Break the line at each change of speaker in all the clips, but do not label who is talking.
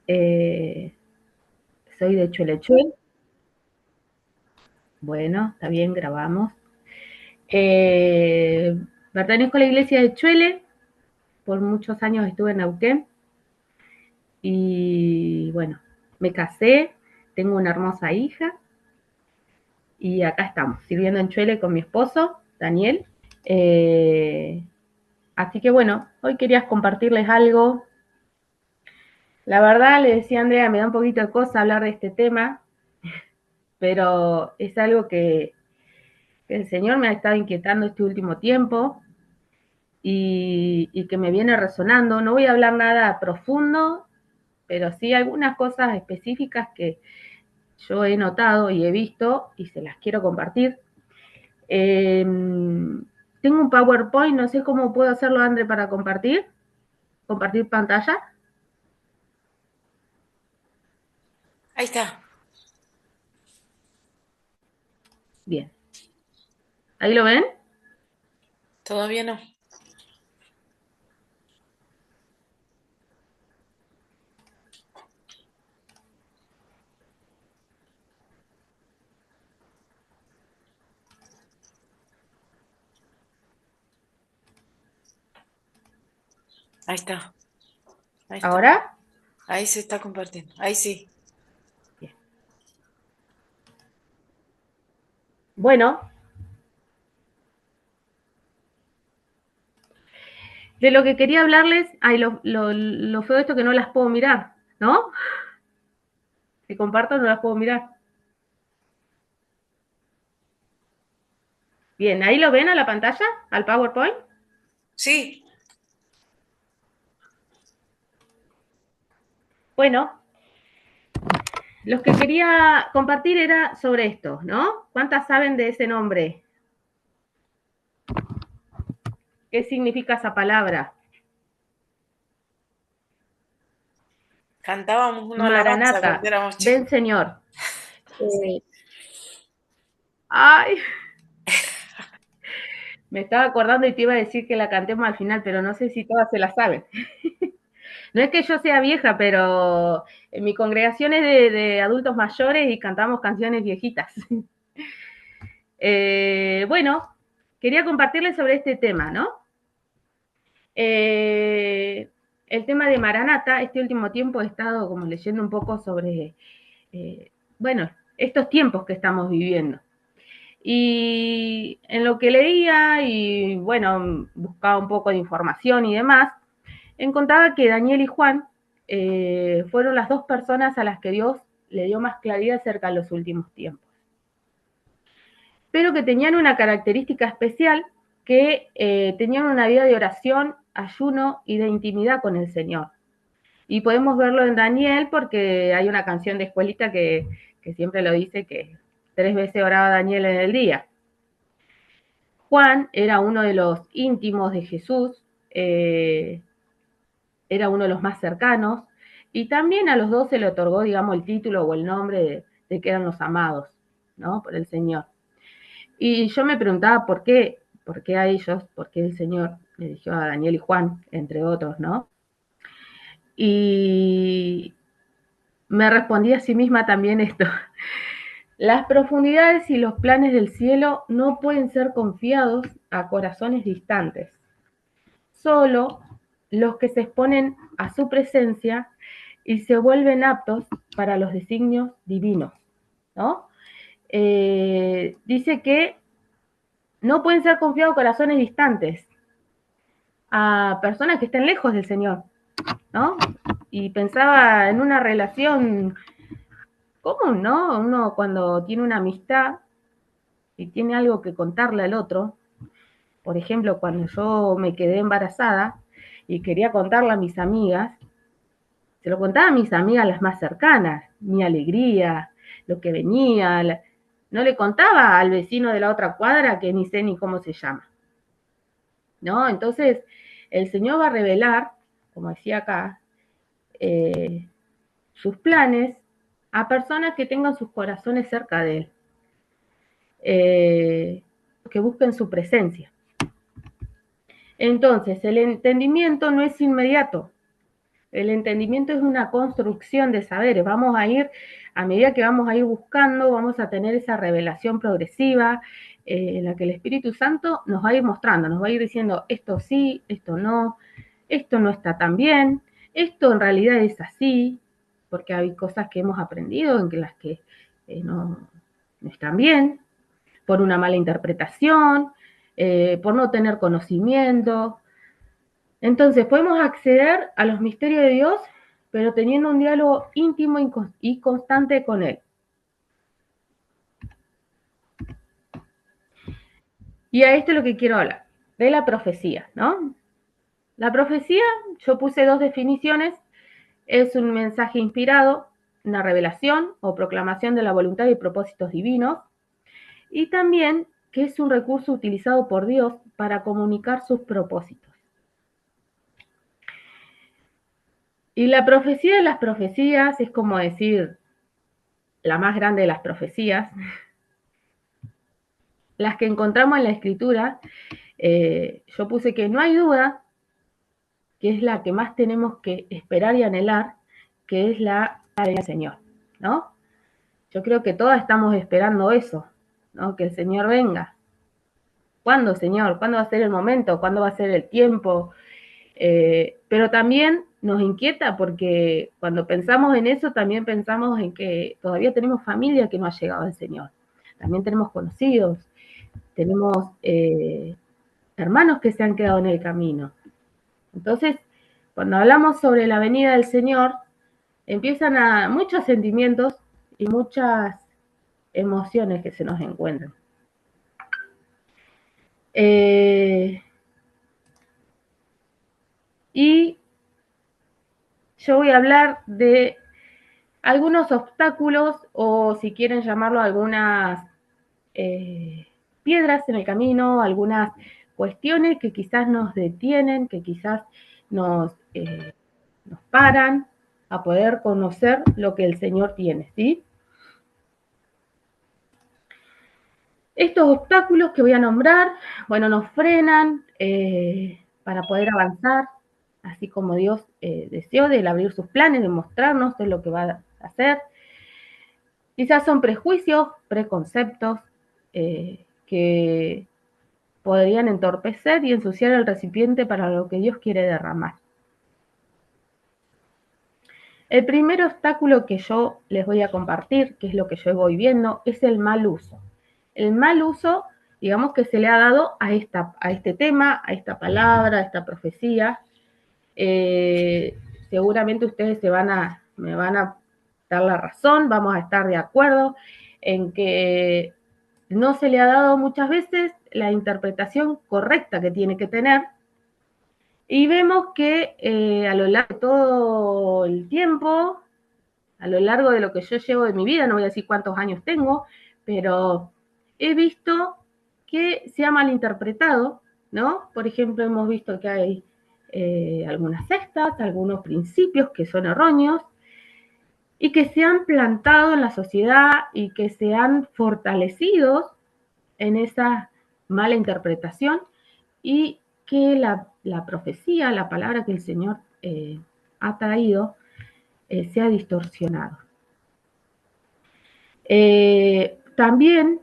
Eh, Soy de Chuelechuel. Bueno, está bien, grabamos. Eh, Pertenezco a la iglesia de Chuele. Por muchos años estuve en Neuquén. Y bueno, me casé, tengo una hermosa hija. Y acá estamos, sirviendo en Chuele con mi esposo, Daniel. Eh, Así que bueno, hoy quería compartirles algo. La verdad, le decía a Andrea, me da un poquito de cosa hablar de este tema, pero es algo que el Señor me ha estado inquietando este último tiempo y que me viene resonando. No voy a hablar nada profundo, pero sí algunas cosas específicas que yo he notado y he visto y se las quiero compartir. Eh, Tengo un PowerPoint, no sé cómo puedo hacerlo, André, para compartir pantalla.
Ahí está,
Bien, ¿ahí lo ven?
todavía no. Ahí está, ahí está.
¿Ahora?
Ahí se está compartiendo. Ahí sí.
Bien. Bueno, de lo que quería hablarles, ay, lo feo de esto que no las puedo mirar, ¿no? Si comparto no las puedo mirar. Bien, ¿ahí lo ven a la pantalla? ¿Al PowerPoint?
Sí,
Bueno, lo que quería compartir era sobre esto, ¿no? ¿Cuántas saben de ese nombre? ¿Qué significa esa palabra?
cantábamos una alabanza cuando
Maranata,
éramos
ven
chicos.
Señor.
Sí.
Eh, Ay, me estaba acordando y te iba a decir que la cantemos al final, pero no sé si todas se la saben. No es que yo sea vieja, pero en mi congregación es de adultos mayores y cantamos canciones viejitas. Bueno, quería compartirles sobre este tema, ¿no? Eh, el tema de Maranata, este último tiempo he estado como leyendo un poco sobre, bueno, estos tiempos que estamos viviendo. Y en lo que leía y, bueno, buscaba un poco de información y demás, encontraba que Daniel y Juan fueron las dos personas a las que Dios le dio más claridad acerca de los últimos tiempos, pero que tenían una característica especial, que tenían una vida de oración, ayuno y de intimidad con el Señor. Y podemos verlo en Daniel porque hay una canción de escuelita que siempre lo dice, que 3 veces oraba Daniel en el día. Juan era uno de los íntimos de Jesús, era uno de los más cercanos, y también a los dos se le otorgó, digamos, el título o el nombre de que eran los amados, ¿no? Por el Señor. Y yo me preguntaba por qué a ellos, por qué el Señor le dijo a Daniel y Juan, entre otros, ¿no? Y me respondí a sí misma también esto. Las profundidades y los planes del cielo no pueden ser confiados a corazones distantes. Solo los que se exponen a su presencia y se vuelven aptos para los designios divinos, ¿no? Dice que no pueden ser confiados corazones distantes a personas que estén lejos del Señor, ¿no? Y pensaba en una relación común, ¿no? Uno cuando tiene una amistad y tiene algo que contarle al otro, por ejemplo, cuando yo me quedé embarazada y quería contarle a mis amigas, se lo contaba a mis amigas las más cercanas, mi alegría, lo que venía, no le contaba al vecino de la otra cuadra que ni sé ni cómo se llama, ¿no? Entonces, el Señor va a revelar, como decía acá, eh, sus planes a personas que tengan sus corazones cerca de Él, eh, que busquen su presencia. Entonces, el entendimiento no es inmediato. El entendimiento es una construcción de saberes. Vamos a ir, a medida que vamos a ir buscando, vamos a tener esa revelación progresiva en la que el Espíritu Santo nos va a ir mostrando, nos va a ir diciendo esto sí, esto no está tan bien, esto en realidad es así, porque hay cosas que hemos aprendido en que las que no están bien, por una mala interpretación, por no tener conocimiento. Entonces podemos acceder a los misterios de Dios, pero teniendo un diálogo íntimo y constante con Él. Y a esto es lo que quiero hablar, de la profecía, ¿no? La profecía, yo puse 2 definiciones, es un mensaje inspirado, una revelación o proclamación de la voluntad y propósitos divinos, y también que es un recurso utilizado por Dios para comunicar sus propósitos. Y la profecía de las profecías es como decir la más grande de las profecías, las que encontramos en la Escritura. Yo puse que no hay duda que es la que más tenemos que esperar y anhelar, que es la del Señor, ¿no? Yo creo que todas estamos esperando eso, ¿no? Que el Señor venga. ¿Cuándo, Señor? ¿Cuándo va a ser el momento? ¿Cuándo va a ser el tiempo? Pero también nos inquieta porque cuando pensamos en eso, también pensamos en que todavía tenemos familia que no ha llegado al Señor. También tenemos conocidos, tenemos hermanos que se han quedado en el camino. Entonces, cuando hablamos sobre la venida del Señor, empiezan a muchos sentimientos y muchas emociones que se nos encuentran. Y yo voy a hablar de algunos obstáculos o si quieren llamarlo algunas piedras en el camino, algunas cuestiones que quizás nos detienen, que quizás nos paran a poder conocer lo que el Señor tiene, ¿sí? Estos obstáculos que voy a nombrar, bueno, nos frenan para poder avanzar, así como Dios deseó de abrir sus planes, de mostrarnos de lo que va a hacer. Quizás son prejuicios, preconceptos que podrían entorpecer y ensuciar el recipiente para lo que Dios quiere derramar. El primer obstáculo que yo les voy a compartir, que es lo que yo voy viendo, es el mal uso. El mal uso, digamos, que se le ha dado a este tema, a esta palabra, a esta profecía. Seguramente ustedes me van a dar la razón, vamos a estar de acuerdo en que no se le ha dado muchas veces la interpretación correcta que tiene que tener. Y vemos que a lo largo de todo el tiempo, a lo largo de lo que yo llevo de mi vida, no voy a decir cuántos años tengo, pero he visto que se ha malinterpretado, ¿no? Por ejemplo, hemos visto que hay algunas sectas, algunos principios que son erróneos y que se han plantado en la sociedad y que se han fortalecido en esa mala interpretación y que la profecía, la palabra que el Señor ha traído, se ha distorsionado. También,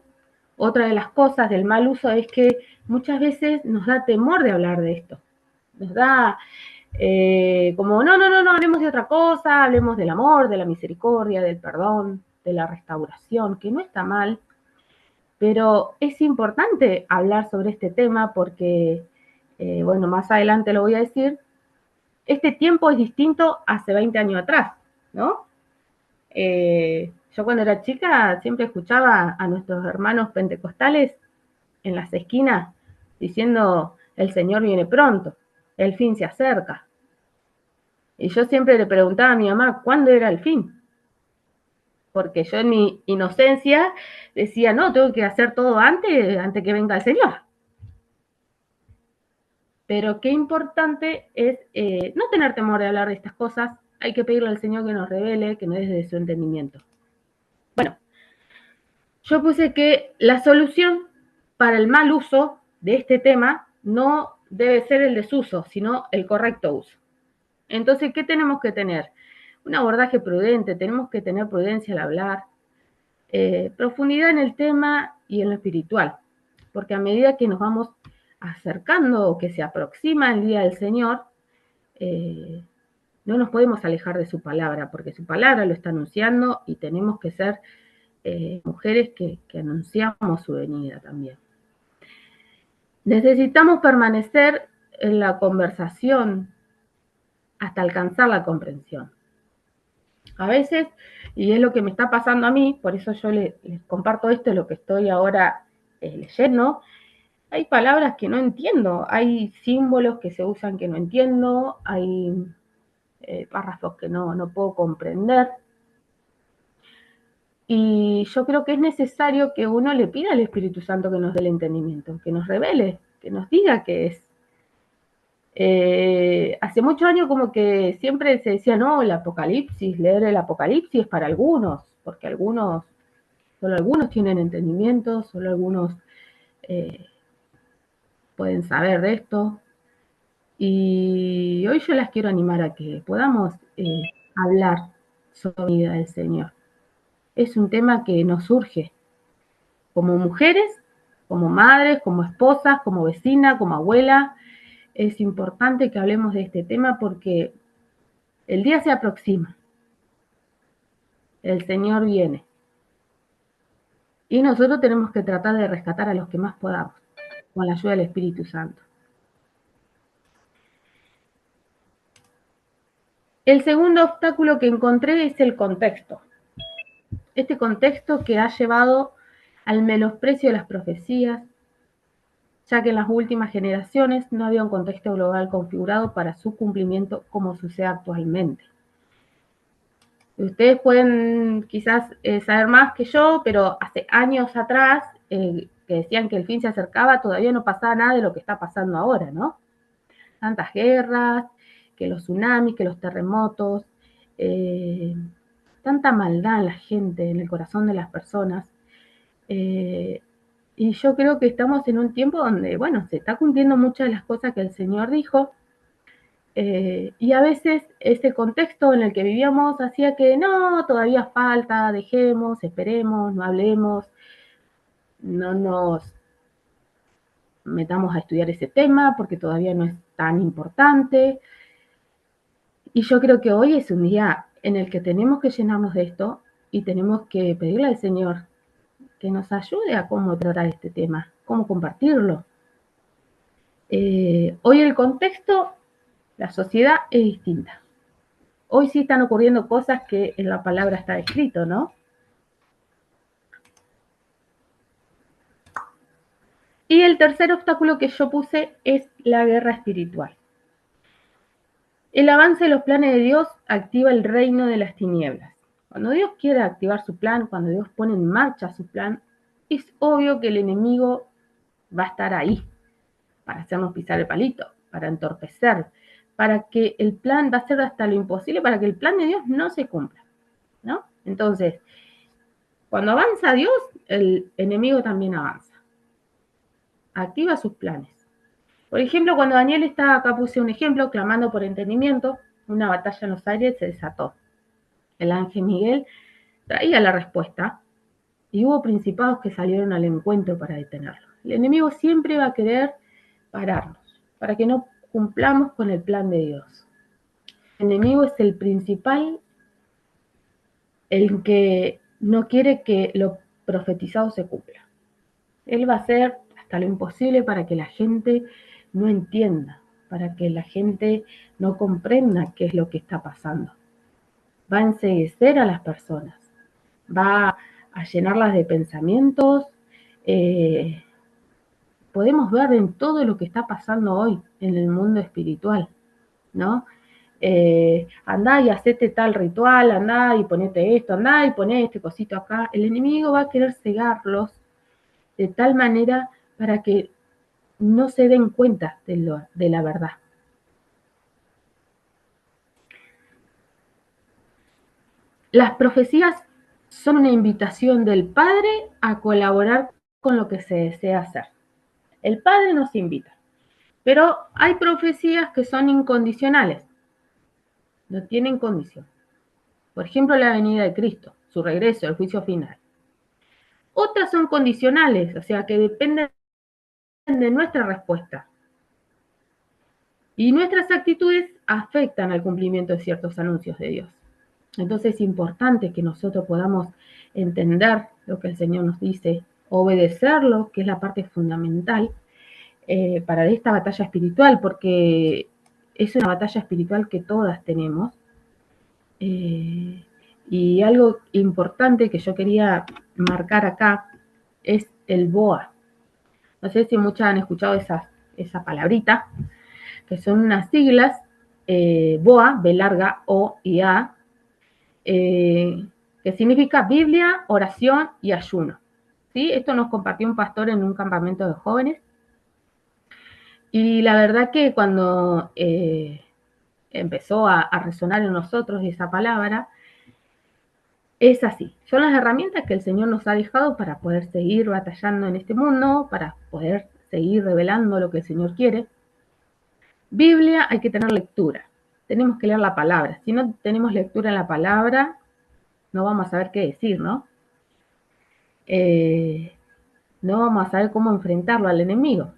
otra de las cosas del mal uso es que muchas veces nos da temor de hablar de esto. Nos da como, no, hablemos de otra cosa, hablemos del amor, de la misericordia, del perdón, de la restauración, que no está mal, pero es importante hablar sobre este tema porque, bueno, más adelante lo voy a decir, este tiempo es distinto hace 20 años atrás, ¿no? Yo cuando era chica siempre escuchaba a nuestros hermanos pentecostales en las esquinas diciendo, el Señor viene pronto, el fin se acerca. Y yo siempre le preguntaba a mi mamá, ¿cuándo era el fin? Porque yo en mi inocencia decía, no, tengo que hacer todo antes que venga el Señor. Pero qué importante es no tener temor de hablar de estas cosas, hay que pedirle al Señor que nos revele, que nos dé de su entendimiento. Bueno, yo puse que la solución para el mal uso de este tema no debe ser el desuso, sino el correcto uso. Entonces, ¿qué tenemos que tener? Un abordaje prudente, tenemos que tener prudencia al hablar, profundidad en el tema y en lo espiritual, porque a medida que nos vamos acercando o que se aproxima el día del Señor, no nos podemos alejar de su palabra, porque su palabra lo está anunciando y tenemos que ser mujeres que anunciamos su venida también. Necesitamos permanecer en la conversación hasta alcanzar la comprensión. A veces, y es lo que me está pasando a mí, por eso yo les comparto esto, lo que estoy ahora leyendo, hay palabras que no entiendo, hay símbolos que se usan que no entiendo, hay párrafos que no puedo comprender. Y yo creo que es necesario que uno le pida al Espíritu Santo que nos dé el entendimiento, que nos revele, que nos diga qué es. Hace muchos años como que siempre se decía, no, el Apocalipsis, leer el Apocalipsis es para algunos, porque solo algunos tienen entendimiento, solo algunos pueden saber de esto. Y hoy yo las quiero animar a que podamos hablar sobre la vida del Señor. Es un tema que nos surge como mujeres, como madres, como esposas, como vecina, como abuela. Es importante que hablemos de este tema porque el día se aproxima. El Señor viene. Y nosotros tenemos que tratar de rescatar a los que más podamos, con la ayuda del Espíritu Santo. El segundo obstáculo que encontré es el contexto. Este contexto que ha llevado al menosprecio de las profecías, ya que en las últimas generaciones no había un contexto global configurado para su cumplimiento como sucede actualmente. Ustedes pueden quizás saber más que yo, pero hace años atrás, que decían que el fin se acercaba, todavía no pasaba nada de lo que está pasando ahora, ¿no? Tantas guerras, que los tsunamis, que los terremotos, tanta maldad en la gente, en el corazón de las personas. Y yo creo que estamos en un tiempo donde, bueno, se está cumpliendo muchas de las cosas que el Señor dijo, y a veces ese contexto en el que vivíamos hacía que no, todavía falta, dejemos, esperemos, no hablemos, no nos metamos a estudiar ese tema porque todavía no es tan importante. Y yo creo que hoy es un día en el que tenemos que llenarnos de esto y tenemos que pedirle al Señor que nos ayude a cómo tratar este tema, cómo compartirlo. Hoy el contexto, la sociedad es distinta. Hoy sí están ocurriendo cosas que en la palabra está escrito, ¿no? Y el tercer obstáculo que yo puse es la guerra espiritual. El avance de los planes de Dios activa el reino de las tinieblas. Cuando Dios quiere activar su plan, cuando Dios pone en marcha su plan, es obvio que el enemigo va a estar ahí para hacernos pisar el palito, para entorpecer, para que el plan va a ser hasta lo imposible, para que el plan de Dios no se cumpla, ¿no? Entonces, cuando avanza Dios, el enemigo también avanza. Activa sus planes. Por ejemplo, cuando Daniel estaba, acá puse un ejemplo, clamando por entendimiento, una batalla en los aires se desató. El ángel Miguel traía la respuesta y hubo principados que salieron al encuentro para detenerlo. El enemigo siempre va a querer pararnos, para que no cumplamos con el plan de Dios. El enemigo es el principal, el que no quiere que lo profetizado se cumpla. Él va a hacer hasta lo imposible para que la gente no entienda, para que la gente no comprenda qué es lo que está pasando. Va a enceguecer a las personas, va a llenarlas de pensamientos. Podemos ver en todo lo que está pasando hoy en el mundo espiritual, ¿no? Andá y hacete tal ritual, andá y ponete esto, andá y poné este cosito acá. El enemigo va a querer cegarlos de tal manera para que no se den cuenta de la verdad. Las profecías son una invitación del Padre a colaborar con lo que se desea hacer. El Padre nos invita, pero hay profecías que son incondicionales. no tienen condición. Por ejemplo, la venida de Cristo, su regreso, el juicio final. Otras son condicionales, o sea, que dependen de nuestra respuesta. Y nuestras actitudes afectan al cumplimiento de ciertos anuncios de Dios. Entonces es importante que nosotros podamos entender lo que el Señor nos dice, obedecerlo, que es la parte fundamental para esta batalla espiritual, porque es una batalla espiritual que todas tenemos. Y algo importante que yo quería marcar acá es el BOA. No sé si muchas han escuchado esa palabrita, que son unas siglas, BOA, B larga, O y A, que significa Biblia, oración y ayuno. ¿Sí? Esto nos compartió un pastor en un campamento de jóvenes. Y la verdad que cuando empezó a resonar en nosotros esa palabra, es así. Son las herramientas que el Señor nos ha dejado para poder seguir batallando en este mundo, para poder seguir revelando lo que el Señor quiere. Biblia, hay que tener lectura. Tenemos que leer la palabra. Si no tenemos lectura en la palabra, no vamos a saber qué decir, ¿no? No vamos a saber cómo enfrentarlo al enemigo.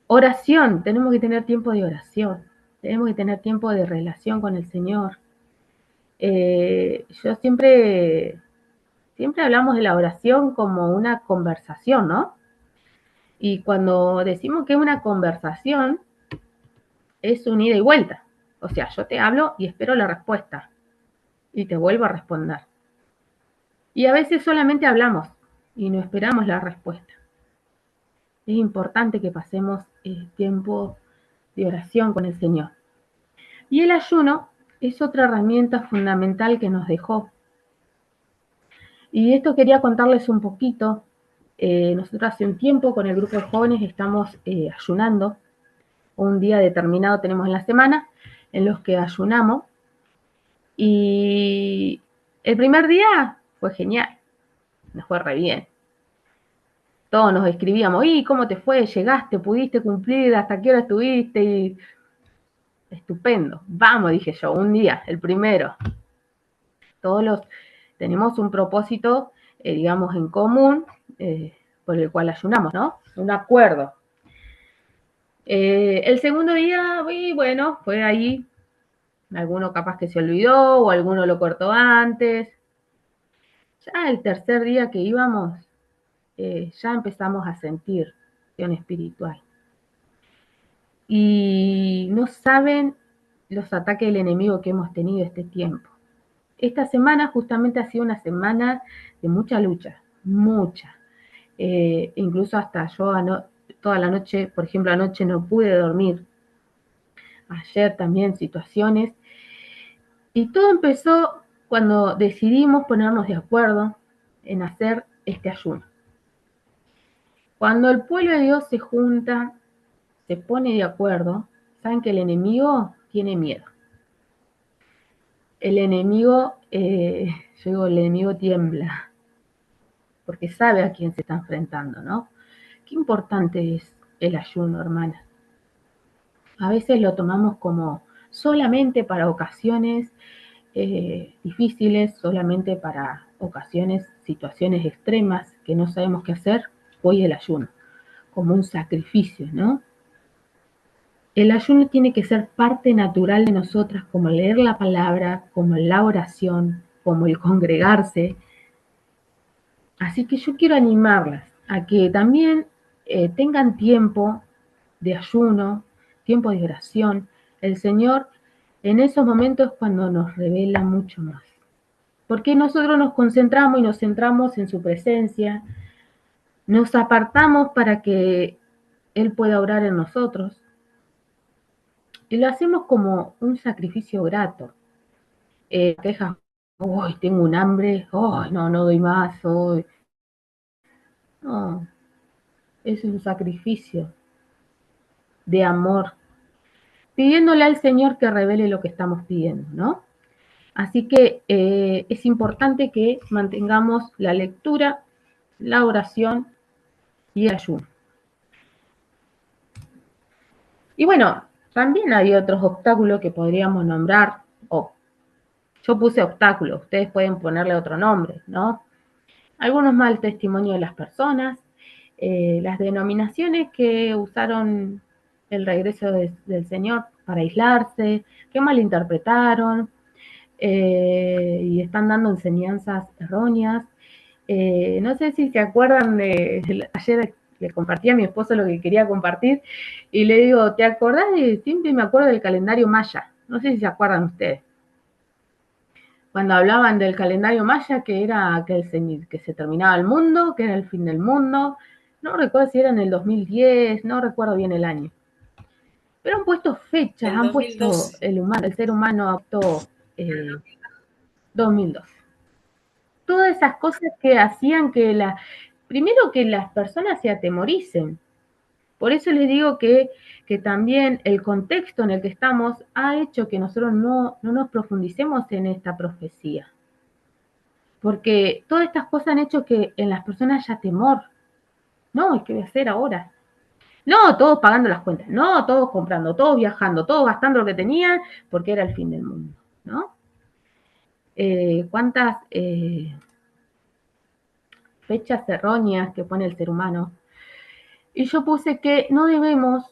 Oración, tenemos que tener tiempo de oración. Tenemos que tener tiempo de relación con el Señor. Yo siempre hablamos de la oración como una conversación, ¿no? Y cuando decimos que es una conversación, es un ida y vuelta. O sea, yo te hablo y espero la respuesta. Y te vuelvo a responder. Y a veces solamente hablamos y no esperamos la respuesta. Es importante que pasemos tiempo de oración con el Señor. Y el ayuno es otra herramienta fundamental que nos dejó. Y esto quería contarles un poquito. Nosotros hace un tiempo con el grupo de jóvenes estamos ayunando. Un día determinado tenemos en la semana en los que ayunamos. Y el primer día fue genial. Nos fue re bien. Todos nos escribíamos, ¿y cómo te fue? ¿Llegaste? ¿Pudiste cumplir? ¿Hasta qué hora estuviste? Y estupendo. Vamos, dije yo, un día, el primero. Todos tenemos un propósito, digamos, en común, por el cual ayunamos, ¿no? Un acuerdo. El segundo día, bueno, fue ahí. Alguno capaz que se olvidó o alguno lo cortó antes. Ya el tercer día que íbamos, ya empezamos a sentir acción espiritual. Y no saben los ataques del enemigo que hemos tenido este tiempo. Esta semana justamente ha sido una semana de mucha lucha, mucha. Incluso hasta yo toda la noche, por ejemplo, anoche no pude dormir. Ayer también situaciones. Y todo empezó cuando decidimos ponernos de acuerdo en hacer este ayuno. Cuando el pueblo de Dios se junta, se pone de acuerdo, saben que el enemigo tiene miedo. El enemigo, yo digo, el enemigo tiembla, porque sabe a quién se está enfrentando, ¿no? Qué importante es el ayuno, hermana. A veces lo tomamos como solamente para ocasiones difíciles, solamente para ocasiones, situaciones extremas que no sabemos qué hacer, voy el ayuno, como un sacrificio, ¿no? El ayuno tiene que ser parte natural de nosotras, como leer la palabra, como la oración, como el congregarse. Así que yo quiero animarlas a que también tengan tiempo de ayuno, tiempo de oración. El Señor en esos momentos es cuando nos revela mucho más. Porque nosotros nos concentramos y nos centramos en su presencia, nos apartamos para que Él pueda orar en nosotros. Y lo hacemos como un sacrificio grato. Quejas, hoy tengo un hambre, no doy más, hoy. No, es un sacrificio de amor, pidiéndole al Señor que revele lo que estamos pidiendo, ¿no? Así que es importante que mantengamos la lectura, la oración y el ayuno. Y bueno, También hay otros obstáculos que podríamos nombrar, o yo puse obstáculos, ustedes pueden ponerle otro nombre, ¿no? Algunos mal testimonio de las personas, las denominaciones que usaron el regreso del Señor para aislarse, que malinterpretaron y están dando enseñanzas erróneas. No sé si se acuerdan ayer le compartí a mi esposo lo que quería compartir y le digo, ¿te acordás siempre me acuerdo del calendario maya? No sé si se acuerdan ustedes. Cuando hablaban del calendario maya, que era que se terminaba el mundo, que era el fin del mundo, no recuerdo si era en el 2010, no recuerdo bien el año. Pero han puesto fechas,
El
han puesto
2012.
el ser humano adoptó 2002. Todas esas cosas que hacían primero que las personas se atemoricen. Por eso les digo que también el contexto en el que estamos ha hecho que nosotros no nos profundicemos en esta profecía. Porque todas estas cosas han hecho que en las personas haya temor. No, ¿qué voy a hacer ahora? No, todos pagando las cuentas, no, todos comprando, todos viajando, todos gastando lo que tenían porque era el fin del mundo, ¿no? ¿Cuántas fechas erróneas que pone el ser humano? Y yo puse que no debemos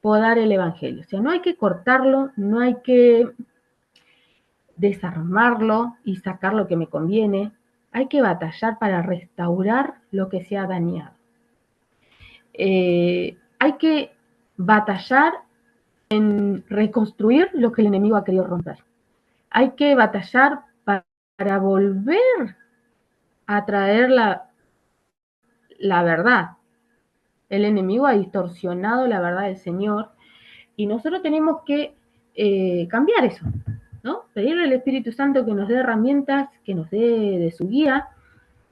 podar el evangelio, o sea, no hay que cortarlo, no hay que desarmarlo y sacar lo que me conviene, hay que batallar para restaurar lo que se ha dañado. Hay que batallar en reconstruir lo que el enemigo ha querido romper. Hay que batallar para volver a traer la verdad. El enemigo ha distorsionado la verdad del Señor y nosotros tenemos que cambiar eso, ¿no? Pedirle al Espíritu Santo que nos dé herramientas, que nos dé de su guía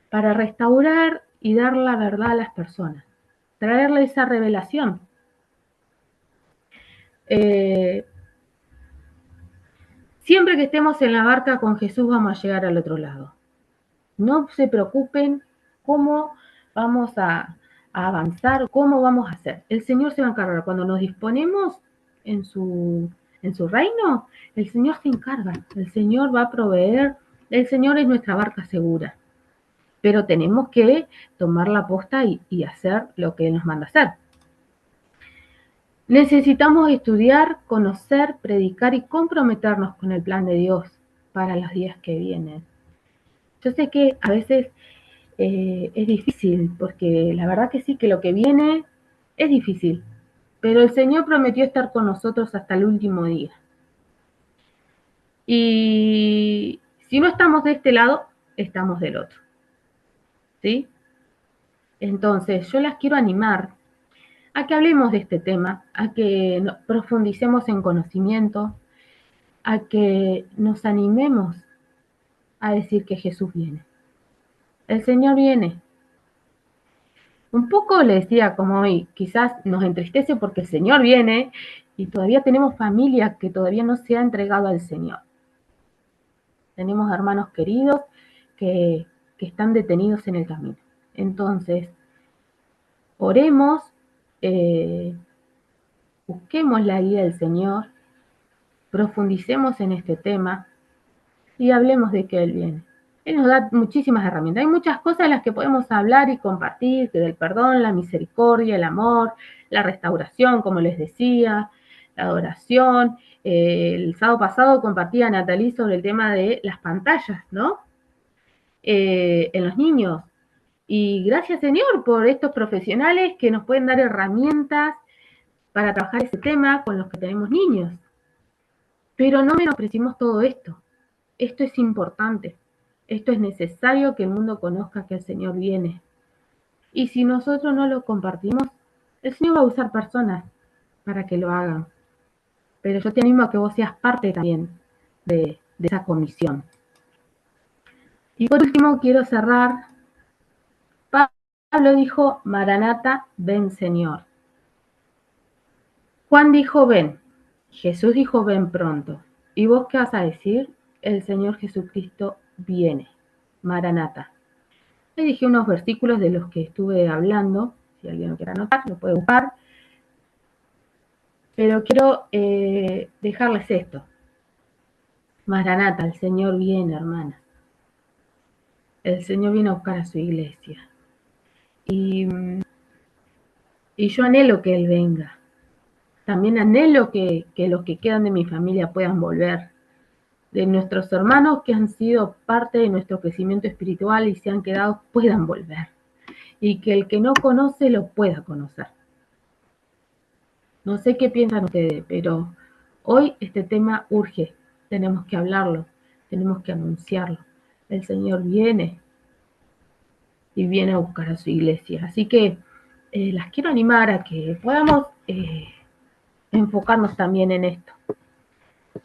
para restaurar y dar la verdad a las personas, traerle esa revelación. Siempre que estemos en la barca con Jesús vamos a llegar al otro lado. No se preocupen cómo vamos a avanzar, cómo vamos a hacer. El Señor se va a encargar. Cuando nos disponemos en su reino, el Señor se encarga. El Señor va a proveer. El Señor es nuestra barca segura. Pero tenemos que tomar la posta y hacer lo que Él nos manda hacer. Necesitamos estudiar, conocer, predicar y comprometernos con el plan de Dios para los días que vienen. Yo sé que a veces es difícil, porque la verdad que sí, que lo que viene es difícil, pero el Señor prometió estar con nosotros hasta el último día. Y si no estamos de este lado, estamos del otro. ¿Sí? Entonces, yo las quiero animar a que hablemos de este tema, a que profundicemos en conocimiento, a que nos animemos a decir que Jesús viene. El Señor viene. Un poco le decía como hoy, quizás nos entristece porque el Señor viene y todavía tenemos familia que todavía no se ha entregado al Señor. Tenemos hermanos queridos que, que están detenidos en el camino. Entonces, oremos, busquemos la guía del Señor, profundicemos en este tema y hablemos de que Él viene. Él nos da muchísimas herramientas. Hay muchas cosas de las que podemos hablar y compartir, que del perdón, la misericordia, el amor, la restauración, como les decía, la adoración. El sábado pasado compartía Natalie sobre el tema de las pantallas, ¿no? En los niños. Y gracias, Señor, por estos profesionales que nos pueden dar herramientas para trabajar ese tema con los que tenemos niños. Pero no menosprecimos todo esto. Esto es importante. Esto es necesario que el mundo conozca que el Señor viene. Y si nosotros no lo compartimos, el Señor va a usar personas para que lo hagan. Pero yo te animo a que vos seas parte también de esa comisión. Y por último, quiero cerrar. Pablo dijo, Maranata, ven Señor. Juan dijo, ven. Jesús dijo, ven pronto. ¿Y vos qué vas a decir? El Señor Jesucristo viene. Maranata. Le dije unos versículos de los que estuve hablando. Si alguien lo quiere anotar, lo puede buscar. Pero quiero dejarles esto. Maranata, el Señor viene, hermana. El Señor viene a buscar a su iglesia. Y, y yo anhelo que Él venga. También anhelo que los que quedan de mi familia puedan volver. De nuestros hermanos que han sido parte de nuestro crecimiento espiritual y se han quedado, puedan volver. Y que el que no conoce lo pueda conocer. No sé qué piensan ustedes, pero hoy este tema urge. Tenemos que hablarlo, tenemos que anunciarlo. El Señor viene y viene a buscar a su iglesia. Así que las quiero animar a que podamos enfocarnos también en esto,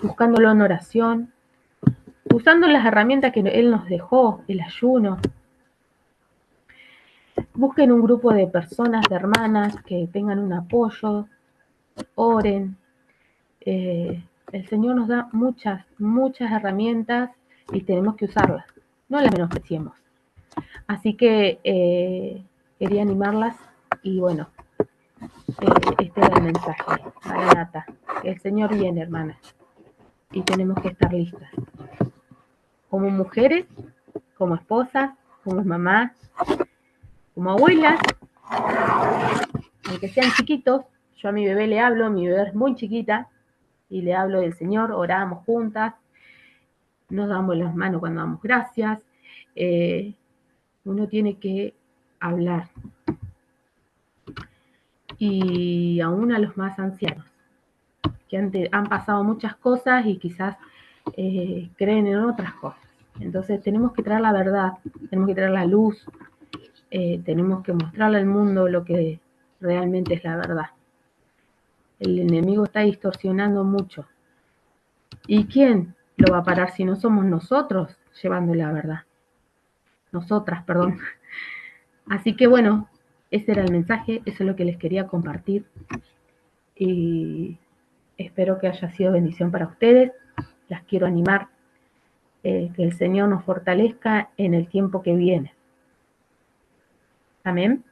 buscándolo en oración, usando las herramientas que Él nos dejó, el ayuno. Busquen un grupo de personas, de hermanas que tengan un apoyo, oren. El Señor nos da muchas, muchas herramientas y tenemos que usarlas, no las menospreciemos. Así que quería animarlas y bueno, este era el mensaje. Maranata, el Señor viene, hermanas, y tenemos que estar listas. Como mujeres, como esposas, como mamás, como abuelas, aunque sean chiquitos. Yo a mi bebé le hablo, mi bebé es muy chiquita, y le hablo del Señor, oramos juntas, nos damos las manos cuando damos gracias. Uno tiene que hablar. Y aún a los más ancianos, que han pasado muchas cosas y quizás creen en otras cosas. Entonces tenemos que traer la verdad, tenemos que traer la luz, tenemos que mostrarle al mundo lo que realmente es la verdad. El enemigo está distorsionando mucho. ¿Y quién lo va a parar si no somos nosotros llevando la verdad? Nosotras, perdón. Así que bueno, ese era el mensaje, eso es lo que les quería compartir. Y espero que haya sido bendición para ustedes. Las quiero animar, que el Señor nos fortalezca en el tiempo que viene. Amén.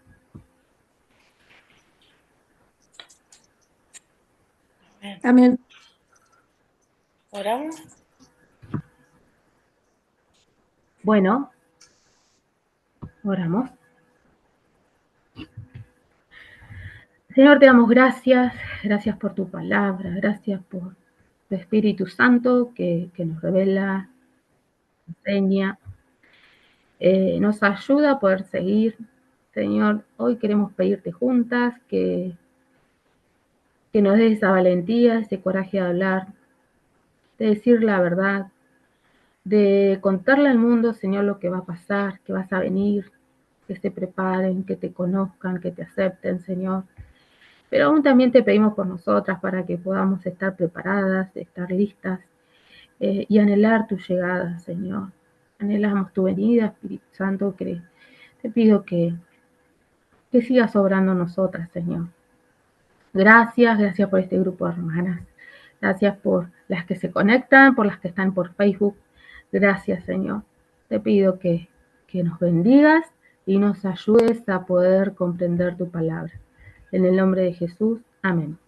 Amén. ¿Oramos?
Bueno, oramos. Señor, te damos gracias, gracias por tu palabra, gracias por tu Espíritu Santo que nos revela, enseña, nos ayuda a poder seguir. Señor, hoy queremos pedirte juntas que nos des esa valentía, ese coraje de hablar, de decir la verdad, de contarle al mundo, Señor, lo que va a pasar, que vas a venir, que se preparen, que te conozcan, que te acepten, Señor. Pero aún también te pedimos por nosotras para que podamos estar preparadas, estar listas y anhelar tu llegada, Señor. Anhelamos tu venida, Espíritu Santo, que te pido que sigas obrando nosotras, Señor. Gracias, gracias por este grupo de hermanas. Gracias por las que se conectan, por las que están por Facebook. Gracias, Señor. Te pido que nos bendigas y nos ayudes a poder comprender tu palabra. En el nombre de Jesús, amén.